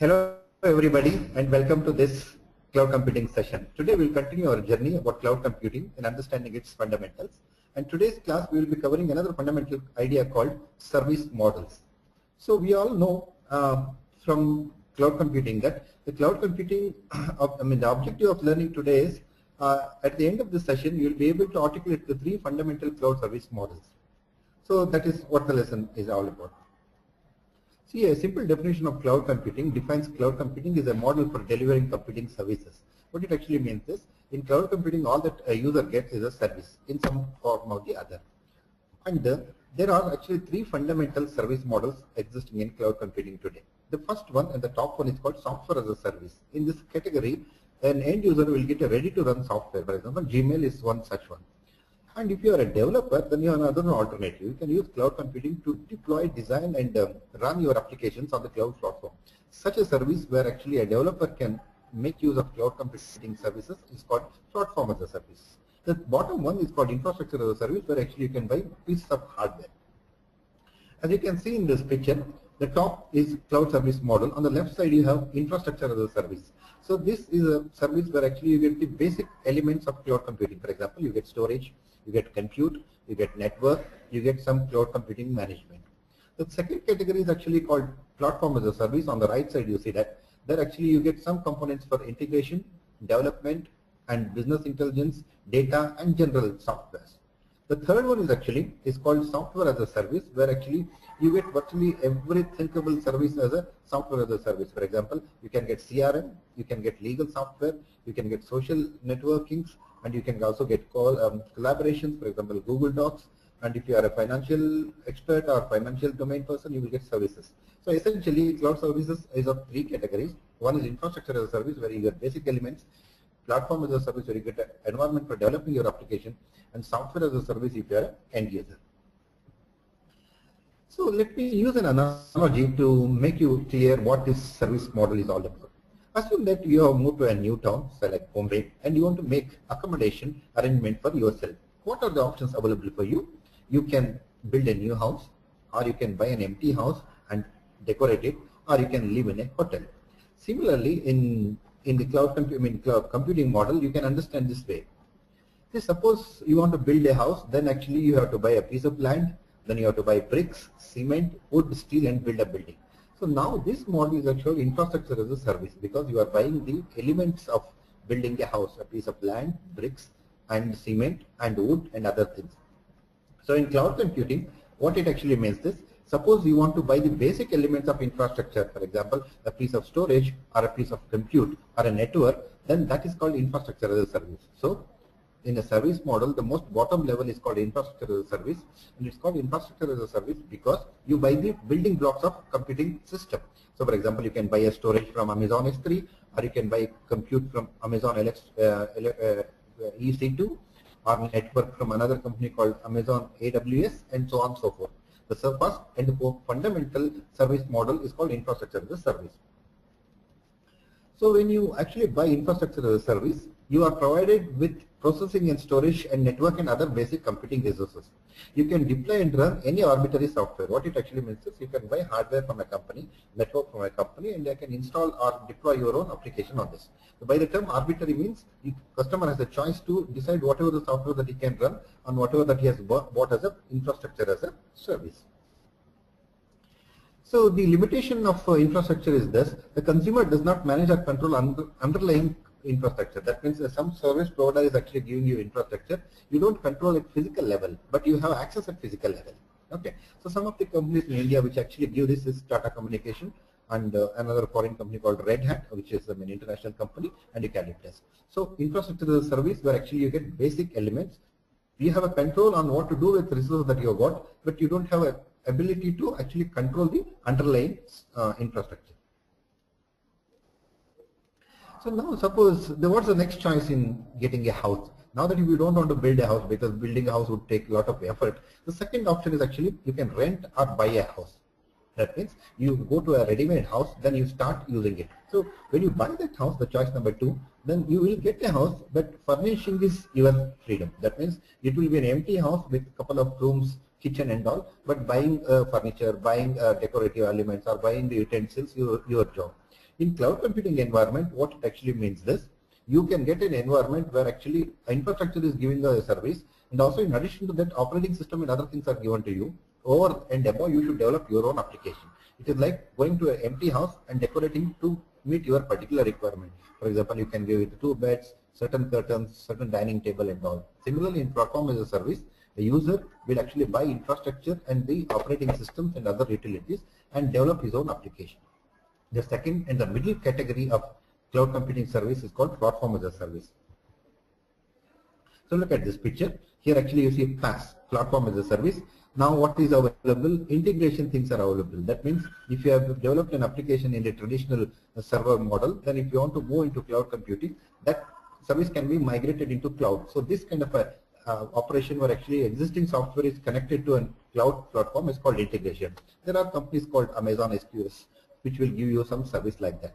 Hello everybody and welcome to this cloud computing session. Today we will continue our journey about cloud computing and understanding its fundamentals. And today's class we will be covering another fundamental idea called service models. So we all know from cloud computing that the cloud computing, the objective of learning today is at the end of this session you will be able to articulate the three fundamental cloud service models. So that is what the lesson is all about. See, a simple definition of cloud computing defines cloud computing is a model for delivering computing services. What it actually means is, in cloud computing, all that a user gets is a service in some form or the other. And there are actually three fundamental service models existing in cloud computing today. The first one and the top one is called software as a service. In this category, an end user will get a ready-to-run software. For example, Gmail is one such one. And if you are a developer, then you have another alternative. You can use cloud computing to deploy, design, and run your applications on the cloud platform. Such a service where actually a developer can make use of cloud computing services is called platform as a service. The bottom one is called infrastructure as a service, where actually you can buy pieces of hardware. As you can see in this picture, the top is cloud service model. On the left side, you have infrastructure as a service. So this is a service where actually you get the basic elements of cloud computing. For example, you get storage, you get compute, you get network, you get some cloud computing management. The second category is actually called platform as a service. On the right side, you see that there actually you get some components for integration, development, and business intelligence, data, and general softwares. The third one is called software as a service, where actually you get virtually every thinkable service as a software as a service. For example, you can get CRM, you can get legal software, you can get social networkings, and you can also get collaborations, for example, Google Docs. And if you are a financial expert or financial domain person, you will get services. So essentially, cloud services is of three categories. One is infrastructure as a service, where you get basic elements. Platform as a service, where you get an environment for developing your application, and software as a service if you are an end user. So let me use an analogy to make you clear what this service model is all about. Assume that you have moved to a new town, say like Bombay, and you want to make accommodation arrangement for yourself. What are the options available for you? You can build a new house, or you can buy an empty house and decorate it, or you can live in a hotel. Similarly, in the cloud computing model, you can understand this way. See, suppose you want to build a house, then actually you have to buy a piece of land, then you have to buy bricks, cement, wood, steel, and build a building. So now this model is actually infrastructure as a service, because you are buying the elements of building a house, a piece of land, bricks, and cement, and wood, and other things. So in cloud computing, what it actually means is, suppose you want to buy the basic elements of infrastructure, for example, a piece of storage or a piece of compute or a network, then that is called infrastructure as a service. So in a service model, the most bottom level is called infrastructure as a service, and it's called infrastructure as a service because you buy the building blocks of computing system. So for example, you can buy a storage from Amazon S3, or you can buy compute from Amazon EC2, or network from another company called Amazon AWS, and so on and so forth. The first and the fundamental service model is called infrastructure as a service. So when you actually buy infrastructure as a service, you are provided with processing and storage and network and other basic computing resources. You can deploy and run any arbitrary software. What it actually means is, you can buy hardware from a company, network from a company, and you can install or deploy your own application on this. So by the term arbitrary means, the customer has a choice to decide whatever the software that he can run on whatever that he has bought as an infrastructure as a service. So the limitation of infrastructure is this: the consumer does not manage or control underlying infrastructure. That means some service provider is actually giving you infrastructure. You don't control at physical level, but you have access at physical level. Okay. So some of the companies in India which actually give this is Tata Communication, and another foreign company called Red Hat, which is an international company, and Eucalyptus. So infrastructure as a service, where actually you get basic elements. You have a control on what to do with resources that you have got, but you don't have a ability to actually control the underlying infrastructure. So now suppose, what's the next choice in getting a house? Now that you don't want to build a house, because building a house would take a lot of effort, the second option is actually you can rent or buy a house. That means you go to a ready-made house, then you start using it. So when you buy that house, the choice number 2, then you will get a house, but furnishing is your freedom. That means it will be an empty house with a couple of rooms, kitchen and all, but buying furniture, buying decorative elements, or buying the utensils, your job. In cloud computing environment, what it actually means is you can get an environment where actually infrastructure is giving a service, and also in addition to that, operating system and other things are given to you. Over and above, you should develop your own application. It is like going to an empty house and decorating to meet your particular requirement. For example, you can give it 2 beds, certain curtains, certain dining table and all. Similarly, in platform as a service, the user will actually buy infrastructure and the operating systems and other utilities and develop his own application. The second and the middle category of cloud computing service is called platform as a service. So look at this picture. Here actually you see PaaS, platform as a service. Now what is available? Integration things are available. That means if you have developed an application in a traditional server model, then if you want to move into cloud computing, that service can be migrated into cloud. So this kind of a operation where actually existing software is connected to a cloud platform is called integration. There are companies called Amazon SQS which will give you some service like that.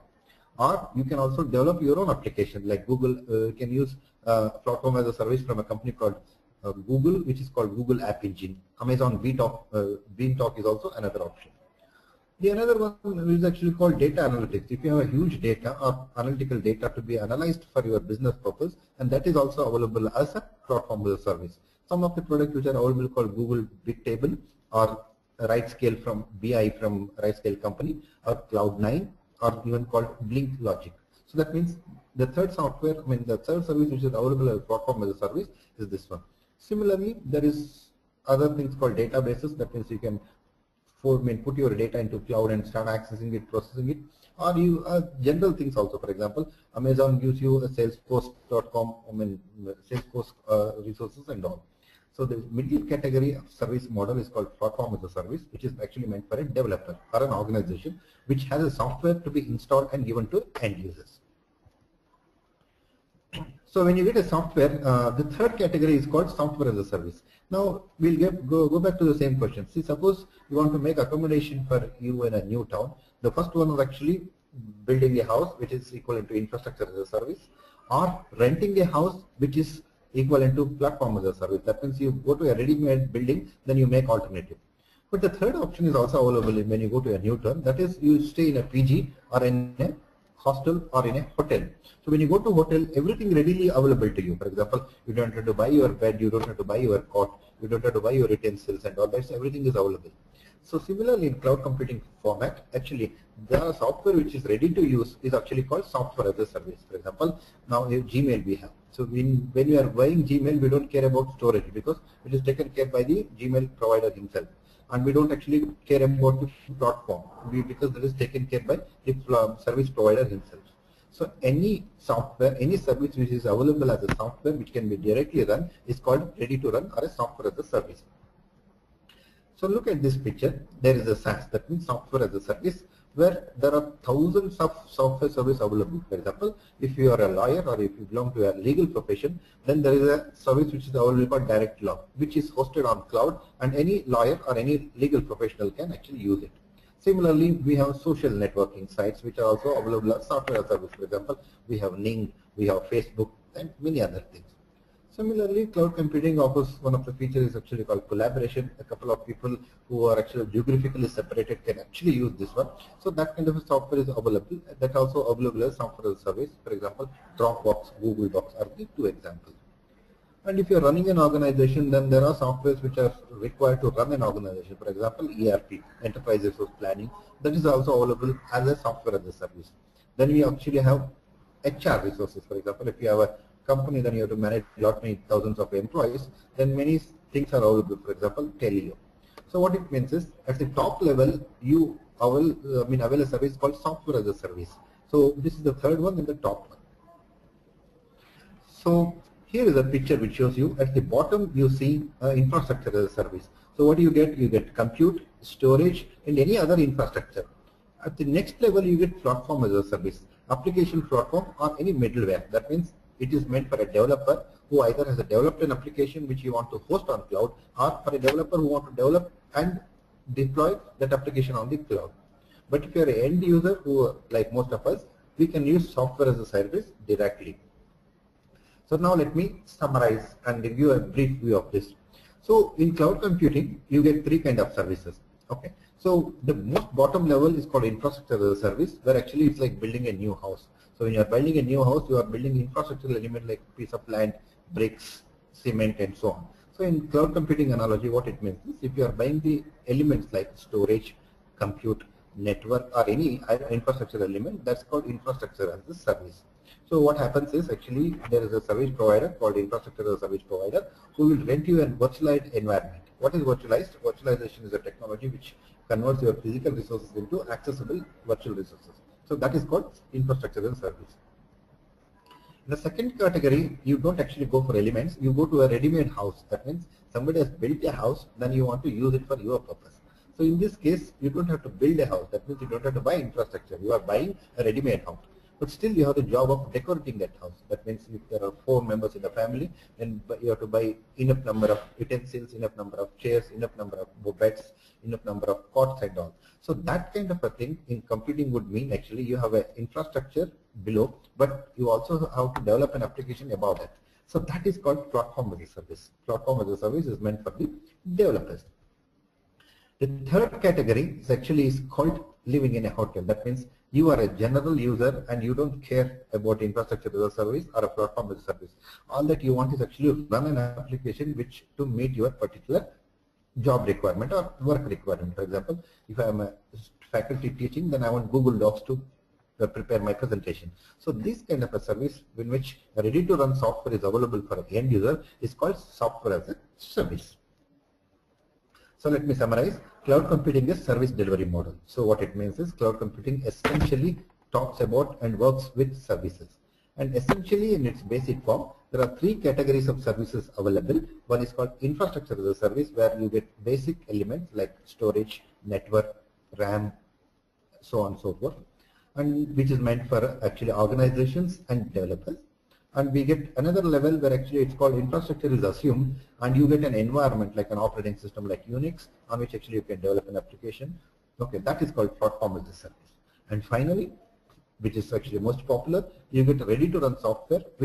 Or you can also develop your own application, like Google can use platform as a service from a company called Google, which is called Google App Engine. Amazon Beanstalk is also another option. The another one is actually called data analytics. If you have a huge data or analytical data to be analyzed for your business purpose, and that is also available as a platform as a service. Some of the products which are available called Google Bigtable or RightScale from BI from RightScale company, or Cloud9, or even called Blink Logic. So that means the third software, the third service which is available as platform as a service is this one. Similarly, there is other things called databases. That means you can put your data into cloud and start accessing it, processing it, or you general things also. For example, Amazon gives you a Salesforce.com, Salesforce resources and all. So the middle category of service model is called platform as a service, which is actually meant for a developer or an organization which has a software to be installed and given to end users. So when you get a software, the third category is called software as a service. Now we'll go back to the same question. See, suppose you want to make accommodation for you in a new town. The first one is actually building a house, which is equivalent to infrastructure as a service, or renting a house, which is equivalent to platform as a service. That means you go to a ready-made building, then you make alternative. But the third option is also available when you go to a new town. That is, you stay in a PG or in a hostel or in a hotel. So when you go to hotel, everything readily available to you. For example, you don't have to buy your bed, you don't have to buy your cot, you don't have to buy your utensils and all that. So everything is available. So similarly, in cloud computing format, actually the software which is ready to use is actually called software as a service. For example, now Gmail we have. So when you are buying Gmail, we don't care about storage because it is taken care by the Gmail provider himself. And we don't actually care about the platform because that is taken care by the service provider himself. So any software, any service which is available as a software which can be directly run is called ready to run or a software as a service. So look at this picture. There is a SaaS, that means software as a service, where there are thousands of software services available. For example, if you are a lawyer or if you belong to a legal profession, then there is a service which is available called Direct Law, which is hosted on cloud, and any lawyer or any legal professional can actually use it. Similarly, we have social networking sites which are also available as software as a service. For example, we have Ning, we have Facebook, and many other things. Similarly, cloud computing offers one of the features is actually called collaboration. A couple of people who are actually geographically separated can actually use this one. So that kind of a software is available. That also available as software as a service. For example, Dropbox, Google Docs are the two examples. And if you are running an organization, then there are softwares which are required to run an organization. For example, ERP, Enterprise Resource Planning, that is also available as a software as a service. Then we actually have HR resources. For example, if you have a company, then you have to manage many thousands of employees, then many things are available. For example, Telio. So what it means is, at the top level, you avail a service called software as a service. So this is the third one in the top one. So here is a picture which shows you at the bottom you see infrastructure as a service. So what do you get? You get compute, storage, and any other infrastructure. At the next level, you get platform as a service, application platform or any middleware. That means it is meant for a developer who either has developed an application which you want to host on cloud, or for a developer who want to develop and deploy that application on the cloud. But if you are an end user, who like most of us, we can use software as a service directly. So now let me summarize and give you a brief view of this. So in cloud computing, you get three kinds of services. Okay. So the most bottom level is called infrastructure as a service, where actually it's like building a new house. So when you are building a new house, you are building infrastructural element like piece of land, bricks, cement, and so on. So in cloud computing analogy, what it means is if you are buying the elements like storage, compute, network, or any infrastructure element, that's called infrastructure as a service. So what happens is actually there is a service provider called infrastructure as a service provider who will rent you a virtualized environment. What is virtualized? Virtualization is a technology which converts your physical resources into accessible virtual resources. So that is called infrastructure as a service. In the second category, you don't actually go for elements, you go to a ready-made house. That means somebody has built a house, then you want to use it for your purpose. So in this case, you don't have to build a house. That means you don't have to buy infrastructure. You are buying a ready-made house. But still you have the job of decorating that house. That means if there are 4 members in the family, then you have to buy enough number of utensils, enough number of chairs, enough number of beds, enough number of cots and all. So that kind of a thing in computing would mean actually you have an infrastructure below, but you also have to develop an application above that. So that is called platform as a service. Platform as a service is meant for the developers. The third category is called living in a hotel. That means you are a general user and you don't care about infrastructure as a service or a platform as a service. All that you want is actually run an application which to meet your particular job requirement or work requirement. For example, if I am a faculty teaching, then I want Google Docs to prepare my presentation. So this kind of a service in which ready to run software is available for the end user is called software as a service. So let me summarize. Cloud computing is service delivery model. So what it means is cloud computing essentially talks about and works with services. And essentially in its basic form, there are 3 categories of services available. One is called infrastructure as a service, where you get basic elements like storage, network, RAM, so on and so forth, and which is meant for actually organizations and developers. And we get another level where actually it's called infrastructure is assumed, and you get an environment like an operating system like Unix on which actually you can develop an application. Okay, that is called platform as a service. And finally, which is actually most popular, you get ready to run software which